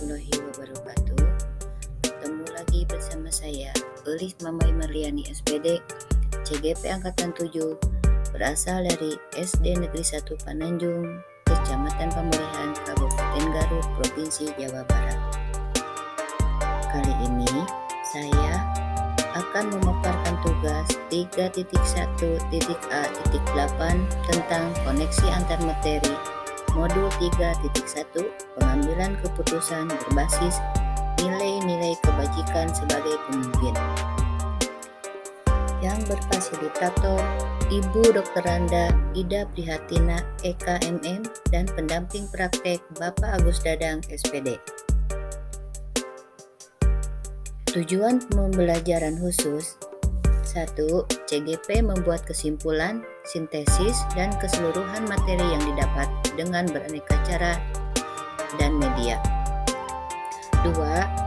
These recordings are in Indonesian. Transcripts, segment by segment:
warahmatullahi wabarakatuh. Ketemu lagi bersama saya, Elis Mamai Marliani SPD, CGP Angkatan 7, berasal dari SD Negeri 1 Pananjung, Kecamatan Pamulihan, Kabupaten Garut, Provinsi Jawa Barat. Kali ini saya akan memaparkan tugas 3.1.A.8 tentang koneksi antar materi Modul 3.1 Pengambilan keputusan berbasis nilai-nilai kebajikan sebagai pemimpin. Yang berfasilitator Ibu Dr. Randa Ida Prihatina EKMM dan pendamping praktek Bapak Agus Dadang SPD. Tujuan pembelajaran khusus 1. CGP membuat kesimpulan, sintesis, dan keseluruhan materi yang didapat dengan beraneka cara dan media. 2.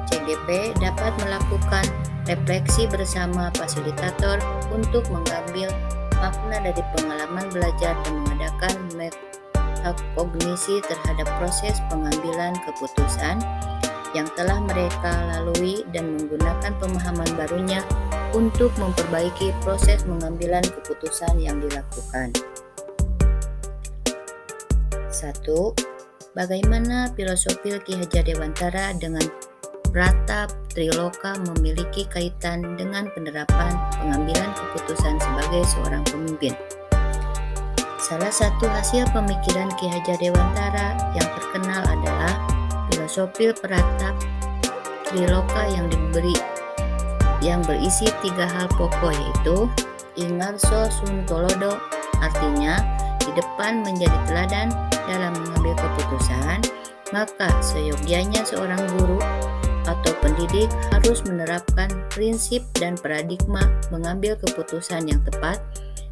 CGP dapat melakukan refleksi bersama fasilitator untuk mengambil makna dari pengalaman belajar dan mengadakan metakognisi terhadap proses pengambilan keputusan yang telah mereka lalui dan menggunakan pemahaman barunya untuk memperbaiki proses pengambilan keputusan yang dilakukan. 1. Bagaimana filosofi Ki Hajar Dewantara dengan Pratap Triloka memiliki kaitan dengan penerapan pengambilan keputusan sebagai seorang pemimpin. Salah satu hasil pemikiran Ki Hajar Dewantara yang terkenal adalah filosofi Pratap Triloka yang berisi 3 hal pokok, yaitu Ingarso Suntolodo, artinya di depan menjadi teladan dalam mengambil keputusan, maka seyogyanya seorang guru atau pendidik harus menerapkan prinsip dan paradigma mengambil keputusan yang tepat,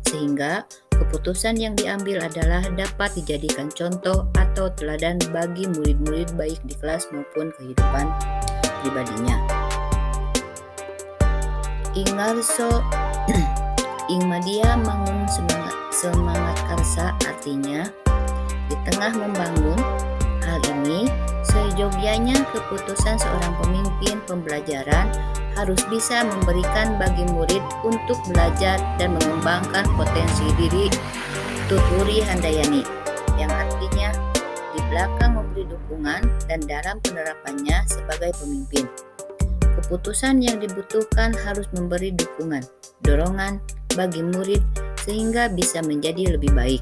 sehingga keputusan yang diambil adalah dapat dijadikan contoh atau teladan bagi murid-murid baik di kelas maupun kehidupan pribadinya. Ingarso Ingmadia mangun semangat karsa, artinya di tengah membangun. Hal ini seyogyanya keputusan seorang pemimpin pembelajaran harus bisa memberikan bagi murid untuk belajar dan mengembangkan potensi diri. Tuturi Handayani, yang artinya di belakang memberi dukungan dan dalam penerapannya sebagai pemimpin. Keputusan yang dibutuhkan harus memberi dukungan, dorongan bagi murid sehingga bisa menjadi lebih baik.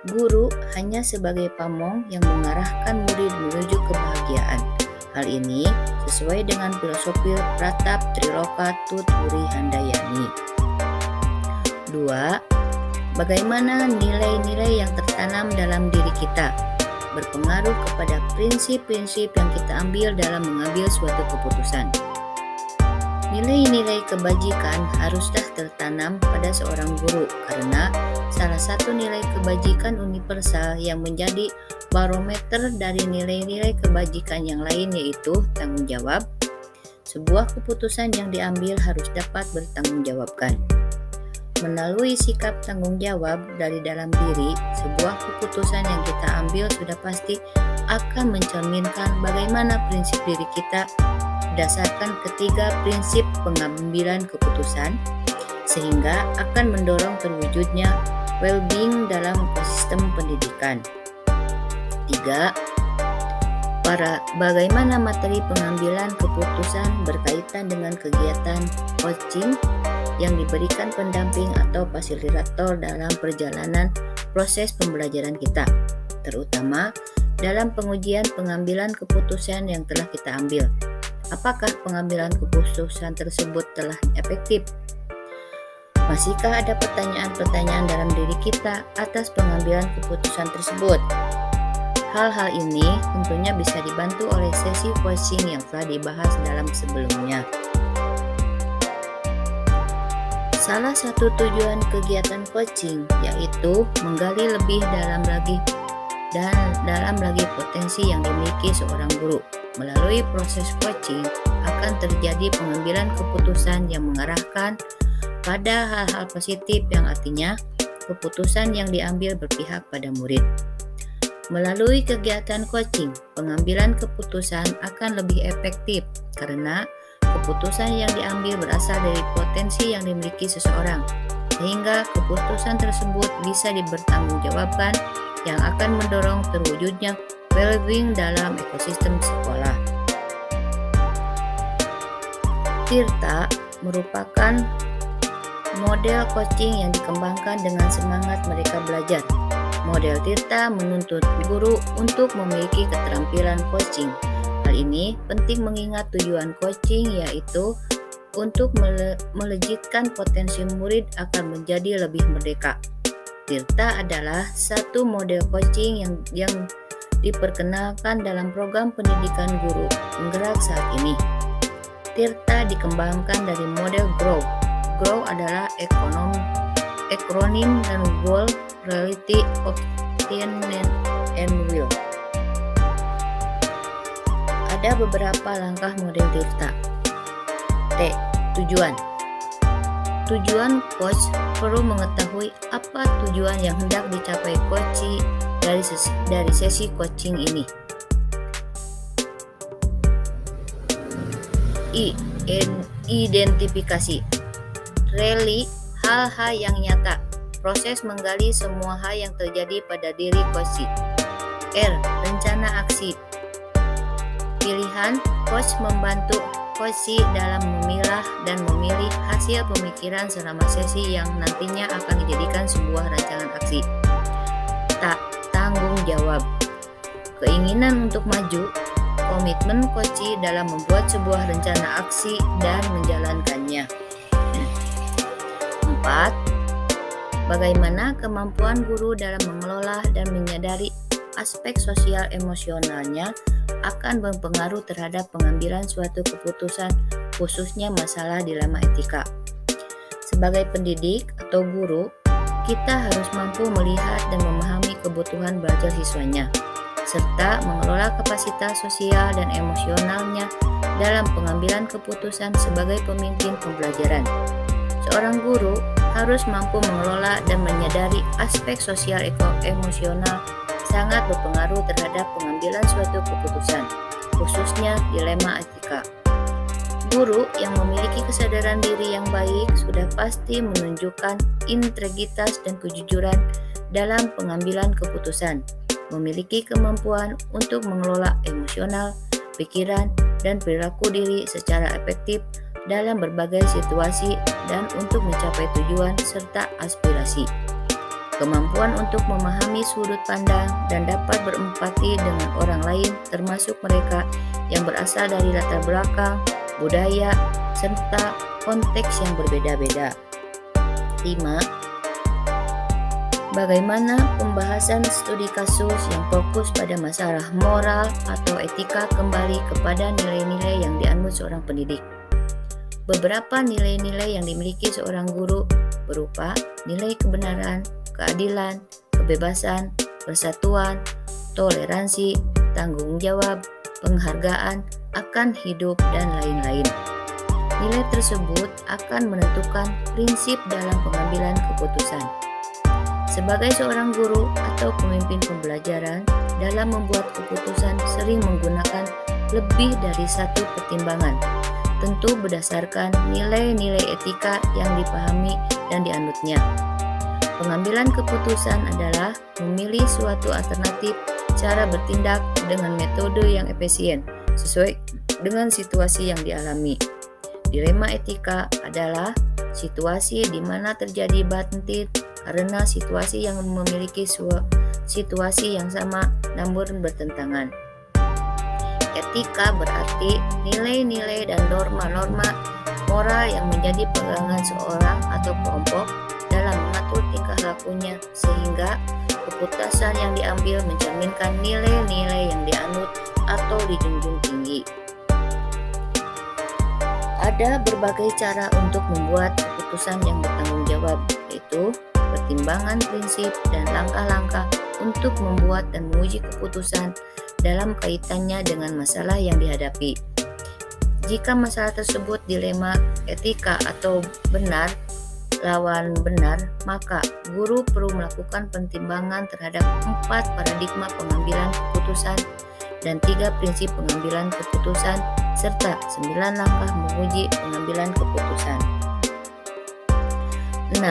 Guru hanya sebagai pamong yang mengarahkan murid menuju kebahagiaan. Hal ini sesuai dengan filosofi Pratap Triloka Tuturi Handayani. 2. Bagaimana nilai-nilai yang tertanam dalam diri kita berpengaruh kepada prinsip-prinsip yang kita ambil dalam mengambil suatu keputusan. Nilai-nilai kebajikan haruslah tertanam pada seorang guru karena salah satu nilai kebajikan universal yang menjadi barometer dari nilai-nilai kebajikan yang lain, yaitu tanggung jawab. Sebuah keputusan yang diambil harus dapat bertanggungjawabkan. Melalui sikap tanggung jawab dari dalam diri, sebuah keputusan yang kita ambil sudah pasti akan mencerminkan bagaimana prinsip diri kita berdasarkan ketiga prinsip pengambilan keputusan, sehingga akan mendorong terwujudnya well-being dalam ekosistem pendidikan. 3. Bagaimana materi pengambilan keputusan berkaitan dengan kegiatan coaching yang diberikan pendamping atau fasilitator dalam perjalanan proses pembelajaran kita, terutama dalam pengujian pengambilan keputusan yang telah kita ambil. Apakah pengambilan keputusan tersebut telah efektif? Masihkah ada pertanyaan-pertanyaan dalam diri kita atas pengambilan keputusan tersebut? Hal-hal ini tentunya bisa dibantu oleh sesi coaching yang telah dibahas dalam sebelumnya. Salah satu tujuan kegiatan coaching yaitu menggali lebih dalam lagi potensi yang dimiliki seorang guru. Melalui proses coaching akan terjadi pengambilan keputusan yang mengarahkan pada hal-hal positif, yang artinya keputusan yang diambil berpihak pada murid. Melalui kegiatan coaching, pengambilan keputusan akan lebih efektif karena keputusan yang diambil berasal dari potensi yang dimiliki seseorang, sehingga keputusan tersebut bisa dipertanggungjawabkan yang akan mendorong terwujudnya well-being dalam ekosistem sekolah. Tirta merupakan model coaching yang dikembangkan dengan semangat mereka belajar. Model Tirta menuntut guru untuk memiliki keterampilan coaching. Hal ini penting mengingat tujuan coaching yaitu untuk melejitkan potensi murid agar menjadi lebih merdeka. Tirta adalah satu model coaching yang diperkenalkan dalam program pendidikan guru penggerak saat ini. Tirta dikembangkan dari model GROW. GROW adalah akronim dan Goal, Reality, Obtainment, and Will. Ada beberapa langkah model Tirta. T. Tujuan. Tujuan coach perlu mengetahui apa tujuan yang hendak dicapai coach dari sesi coaching ini. I. Identifikasi. Rally hal-hal yang nyata. Proses menggali semua hal yang terjadi pada diri coach. R. Rencana aksi. Pilihan coach membantu coach dalam memilah dan memilih hasil pemikiran selama sesi yang nantinya akan dijadikan sebuah rancangan aksi. Tanggung jawab. Keinginan untuk maju. Komitmen coach dalam membuat sebuah rencana aksi dan menjalankannya. 4. Bagaimana kemampuan guru dalam mengelola dan menyadari aspek sosial emosionalnya akan berpengaruh terhadap pengambilan suatu keputusan, khususnya masalah dilema etika. Sebagai pendidik atau guru, kita harus mampu melihat dan memahami kebutuhan belajar siswanya, serta mengelola kapasitas sosial dan emosionalnya dalam pengambilan keputusan sebagai pemimpin pembelajaran. Seorang guru harus mampu mengelola dan menyadari aspek sosial emosional sangat berpengaruh terhadap pengambilan suatu keputusan, khususnya dilema etika. Guru yang memiliki kesadaran diri yang baik sudah pasti menunjukkan integritas dan kejujuran dalam pengambilan keputusan, memiliki kemampuan untuk mengelola emosional, pikiran, dan perilaku diri secara efektif dalam berbagai situasi dan untuk mencapai tujuan serta aspirasi. Kemampuan untuk memahami sudut pandang dan dapat berempati dengan orang lain, termasuk mereka yang berasal dari latar belakang, budaya, serta konteks yang berbeda-beda. 5. Bagaimana pembahasan studi kasus yang fokus pada masalah moral atau etika kembali kepada nilai-nilai yang dianut seorang pendidik. Beberapa nilai-nilai yang dimiliki seorang guru berupa nilai kebenaran, keadilan, kebebasan, persatuan, toleransi, tanggung jawab, penghargaan akan hidup, dan lain-lain. Nilai tersebut akan menentukan prinsip dalam pengambilan keputusan. Sebagai seorang guru atau pemimpin pembelajaran, dalam membuat keputusan sering menggunakan lebih dari satu pertimbangan, tentu berdasarkan nilai-nilai etika yang dipahami dan dianutnya. Pengambilan keputusan adalah memilih suatu alternatif cara bertindak dengan metode yang efisien sesuai dengan situasi yang dialami. Dilema etika adalah situasi di mana terjadi bantit karena situasi yang memiliki situasi yang sama namun bertentangan. Etika berarti nilai-nilai dan norma-norma moral yang menjadi pegangan seorang atau kelompok dalam mengatur tingkah lakunya, sehingga keputusan yang diambil mencerminkan nilai-nilai yang dianut atau dijunjung tinggi. Ada berbagai cara untuk membuat keputusan yang bertanggung jawab, yaitu pertimbangan prinsip dan langkah-langkah untuk membuat dan menguji keputusan dalam kaitannya dengan masalah yang dihadapi. Jika masalah tersebut dilema etika atau benar, lawan benar, maka guru perlu melakukan pertimbangan terhadap 4 paradigma pengambilan keputusan dan 3 prinsip pengambilan keputusan serta 9 langkah menguji pengambilan keputusan. 6.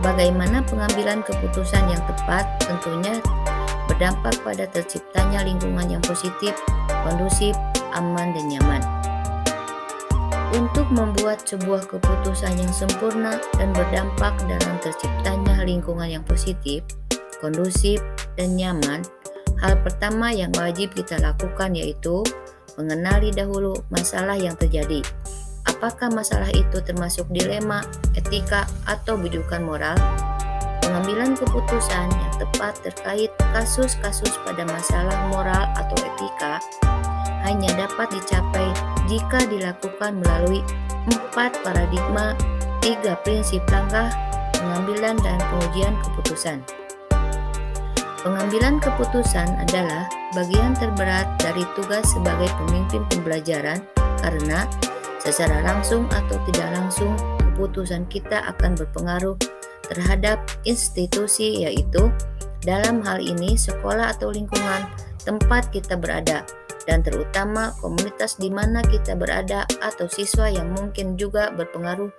Bagaimana pengambilan keputusan yang tepat? Tentunya berdampak pada terciptanya lingkungan yang positif, kondusif, aman, dan nyaman. Untuk membuat sebuah keputusan yang sempurna dan berdampak dalam terciptanya lingkungan yang positif, kondusif, dan nyaman, hal pertama yang wajib kita lakukan yaitu mengenali dahulu masalah yang terjadi. Apakah masalah itu termasuk dilema, etika, atau bujukan moral? Pengambilan keputusan yang tepat terkait kasus-kasus pada masalah moral atau etika hanya dapat dicapai jika dilakukan melalui 4 paradigma, 3 prinsip langkah pengambilan dan pengujian keputusan. Pengambilan keputusan adalah bagian terberat dari tugas sebagai pemimpin pembelajaran karena secara langsung atau tidak langsung keputusan kita akan berpengaruh terhadap institusi, yaitu dalam hal ini sekolah atau lingkungan tempat kita berada, dan terutama komunitas di mana kita berada atau siswa yang mungkin juga berpengaruh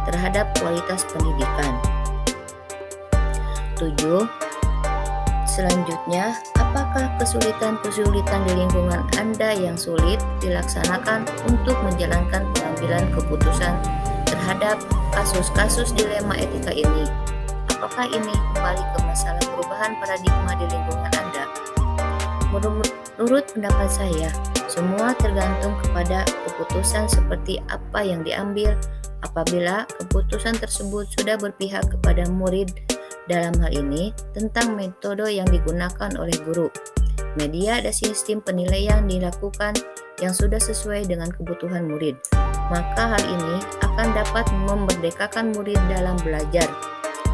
terhadap kualitas pendidikan. 7. Selanjutnya, apakah kesulitan-kesulitan di lingkungan Anda yang sulit dilaksanakan untuk menjalankan pengambilan keputusan terhadap kasus-kasus dilema etika ini? Apakah ini kembali ke masalah perubahan paradigma di lingkungan Anda? Menurut pendapat saya, semua tergantung kepada keputusan seperti apa yang diambil. Apabila keputusan tersebut sudah berpihak kepada murid, dalam hal ini tentang metode yang digunakan oleh guru, media dan sistem penilaian dilakukan yang sudah sesuai dengan kebutuhan murid, maka hal ini akan dapat memerdekakan murid dalam belajar,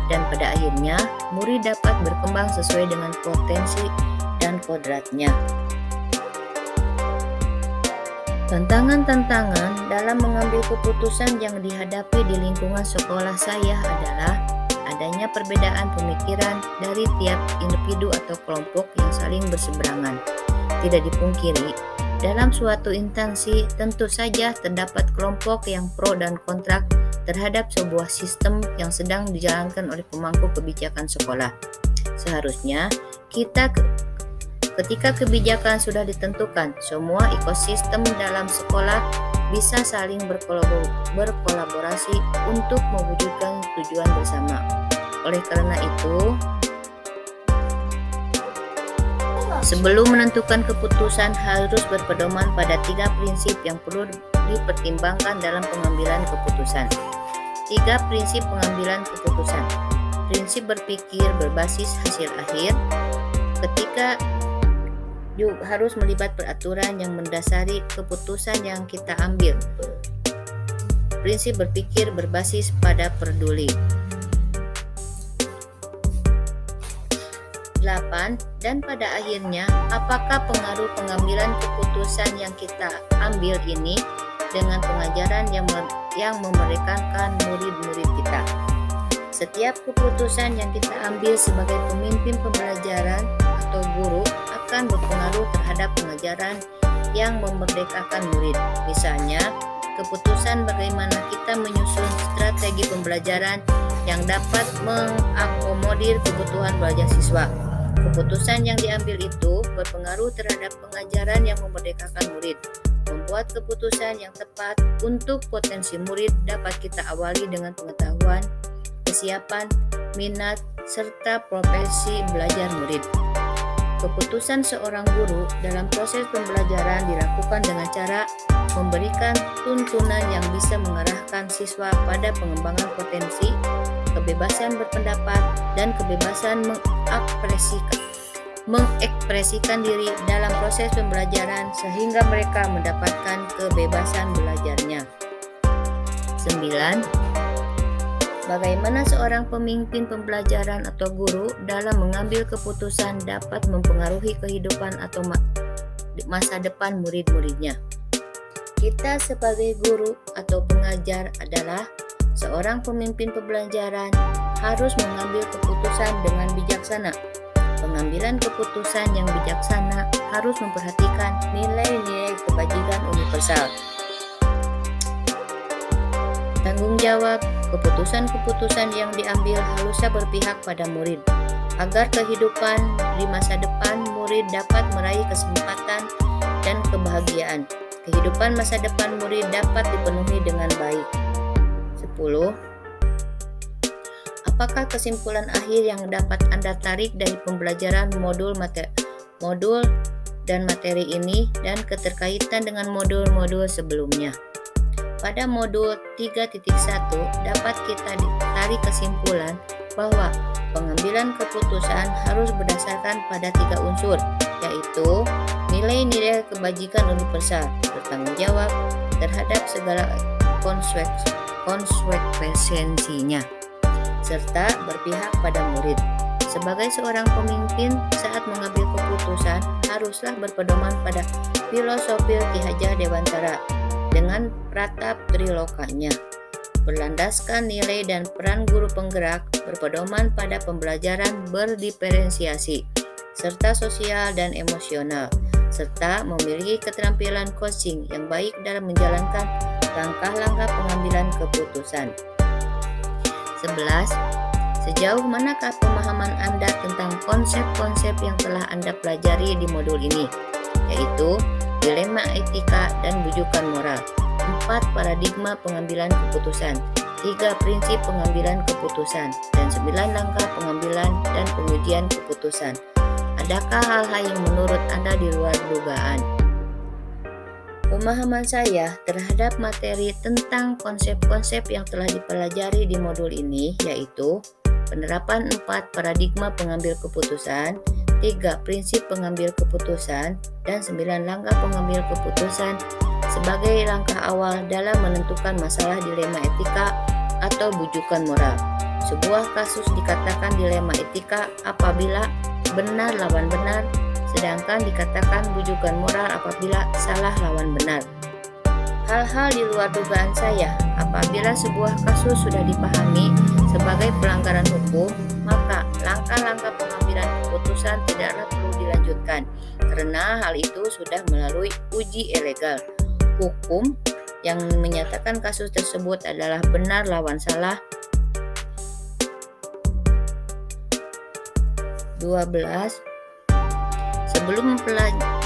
dan pada akhirnya murid dapat berkembang sesuai dengan potensi dan kodratnya. Tantangan-tantangan dalam mengambil keputusan yang dihadapi di lingkungan sekolah saya adalah adanya perbedaan pemikiran dari tiap individu atau kelompok yang saling berseberangan. Tidak dipungkiri, dalam suatu instansi tentu saja terdapat kelompok yang pro dan kontra terhadap sebuah sistem yang sedang dijalankan oleh pemangku kebijakan sekolah. Seharusnya ketika kebijakan sudah ditentukan, semua ekosistem dalam sekolah bisa saling berkolaborasi untuk mewujudkan tujuan bersama. Oleh karena itu, sebelum menentukan keputusan harus berpedoman pada 3 prinsip yang perlu dipertimbangkan dalam pengambilan keputusan. 3 prinsip pengambilan keputusan. Prinsip berpikir berbasis hasil akhir. Ketika harus melibat peraturan yang mendasari keputusan yang kita ambil. Prinsip berpikir berbasis pada peduli. 8. Dan pada akhirnya, apakah pengaruh pengambilan keputusan yang kita ambil ini dengan pengajaran yang memerdekakan murid-murid kita? Setiap keputusan yang kita ambil sebagai pemimpin pembelajaran atau guru akan berpengaruh terhadap pengajaran yang memerdekakan murid. Misalnya, keputusan bagaimana kita menyusun strategi pembelajaran yang dapat mengakomodir kebutuhan belajar siswa. Keputusan yang diambil itu berpengaruh terhadap pengajaran yang memerdekakan murid. Membuat keputusan yang tepat untuk potensi murid dapat kita awali dengan pengetahuan, kesiapan, minat, serta profesi belajar murid. Keputusan seorang guru dalam proses pembelajaran dilakukan dengan cara memberikan tuntunan yang bisa mengarahkan siswa pada pengembangan potensi, kebebasan berpendapat, dan kebebasan mengekspresikan diri dalam proses pembelajaran sehingga mereka mendapatkan kebebasan belajarnya. 9. Bagaimana seorang pemimpin pembelajaran atau guru dalam mengambil keputusan dapat mempengaruhi kehidupan atau masa depan murid-muridnya. Kita sebagai guru atau pengajar adalah seorang pemimpin pembelajaran harus mengambil keputusan dengan bijaksana. Pengambilan keputusan yang bijaksana harus memperhatikan nilai-nilai kebajikan universal. Tanggung jawab, keputusan-keputusan yang diambil harusnya berpihak pada murid, agar kehidupan di masa depan murid dapat meraih kesempatan dan kebahagiaan. Kehidupan masa depan murid dapat dipenuhi dengan baik. 10. Apakah kesimpulan akhir yang dapat Anda tarik dari pembelajaran modul dan materi ini dan keterkaitan dengan modul-modul sebelumnya? Pada modul 3.1 dapat kita tarik kesimpulan bahwa pengambilan keputusan harus berdasarkan pada 3 unsur, yaitu nilai-nilai kebajikan universal, bertanggung jawab terhadap segala konsekuensinya, serta berpihak pada murid. Sebagai seorang pemimpin, saat mengambil keputusan haruslah berpedoman pada filosofi Ki Hajar Dewantara dengan pratap trilokanya, berlandaskan nilai dan peran guru penggerak, berpedoman pada pembelajaran berdiferensiasi, serta sosial dan emosional, serta memiliki keterampilan coaching yang baik dalam menjalankan langkah-langkah pengambilan keputusan. 11. Sejauh manakah pemahaman Anda tentang konsep-konsep yang telah Anda pelajari di modul ini, yaitu dilema etika dan bujukan moral, 4 paradigma pengambilan keputusan, 3 prinsip pengambilan keputusan, dan 9 langkah pengambilan dan pengujian keputusan. Adakah hal-hal yang menurut Anda di luar dugaan? Pemahaman saya terhadap materi tentang konsep-konsep yang telah dipelajari di modul ini yaitu penerapan 4 paradigma pengambil keputusan, 3 prinsip pengambil keputusan, dan 9 langkah pengambil keputusan sebagai langkah awal dalam menentukan masalah dilema etika atau bujukan moral. Sebuah kasus dikatakan dilema etika apabila benar lawan benar, sedangkan dikatakan bujukan moral apabila salah lawan benar. Hal-hal di luar dugaan saya, apabila sebuah kasus sudah dipahami sebagai pelanggaran hukum, maka langkah-langkah pengambilan keputusan tidaklah perlu dilanjutkan, karena hal itu sudah melalui uji ilegal. Hukum yang menyatakan kasus tersebut adalah benar lawan salah. 12. Sebelum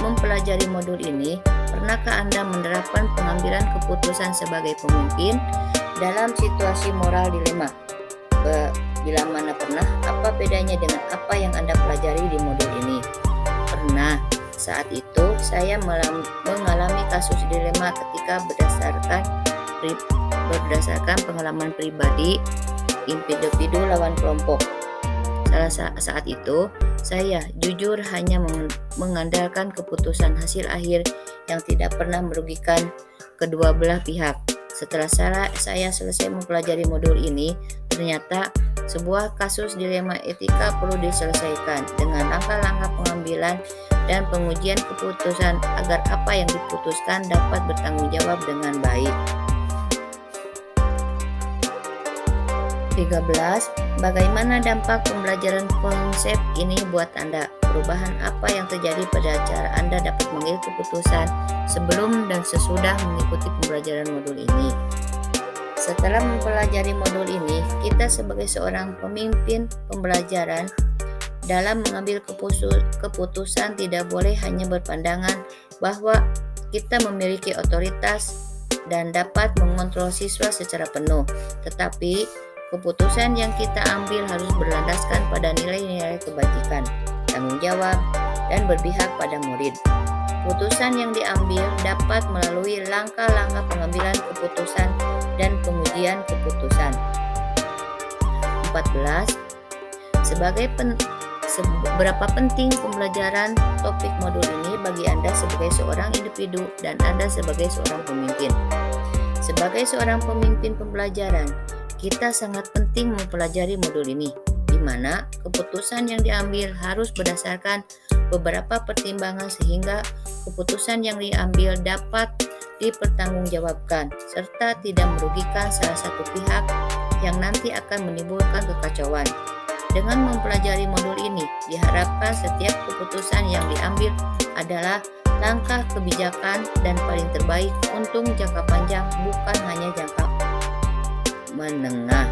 mempelajari modul ini, pernahkah Anda menerapkan pengambilan keputusan sebagai pemimpin dalam situasi moral dilema? Bila mana pernah, apa bedanya dengan apa yang Anda pelajari di modul ini? Pernah. Saat itu, saya mengalami kasus dilema ketika berdasarkan pengalaman pribadi, individu lawan kelompok. Saat itu, saya jujur hanya mengandalkan keputusan hasil akhir yang tidak pernah merugikan kedua belah pihak. Setelah saya selesai mempelajari modul ini, ternyata sebuah kasus dilema etika perlu diselesaikan dengan langkah-langkah pengambilan dan pengujian keputusan agar apa yang diputuskan dapat bertanggung jawab dengan baik. 13. Bagaimana dampak pembelajaran konsep ini buat Anda? Perubahan apa yang terjadi pada cara Anda dapat mengambil keputusan sebelum dan sesudah mengikuti pembelajaran modul ini? Setelah mempelajari modul ini, kita sebagai seorang pemimpin pembelajaran dalam mengambil keputusan tidak boleh hanya berpandangan bahwa kita memiliki otoritas dan dapat mengontrol siswa secara penuh, tetapi keputusan yang kita ambil harus berlandaskan pada nilai-nilai kebajikan, tanggung jawab, dan berpihak pada murid. Keputusan yang diambil dapat melalui langkah-langkah pengambilan keputusan dan pengujian keputusan. 14. Seberapa penting pembelajaran topik modul ini bagi Anda sebagai seorang individu dan Anda sebagai seorang pemimpin? Sebagai seorang pemimpin pembelajaran, kita sangat penting mempelajari modul ini, di mana keputusan yang diambil harus berdasarkan beberapa pertimbangan sehingga keputusan yang diambil dapat dipertanggungjawabkan serta tidak merugikan salah satu pihak yang nanti akan menimbulkan kekacauan. Dengan mempelajari modul ini, diharapkan setiap keputusan yang diambil adalah langkah kebijakan dan paling terbaik untuk jangka panjang, bukan hanya jangka menengah.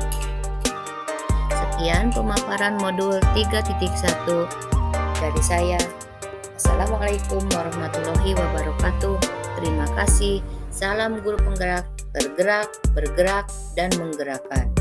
Sekian pemaparan modul 3.1 dari saya. Assalamualaikum warahmatullahi wabarakatuh. Terima kasih. Salam guru penggerak, tergerak, bergerak, dan menggerakkan.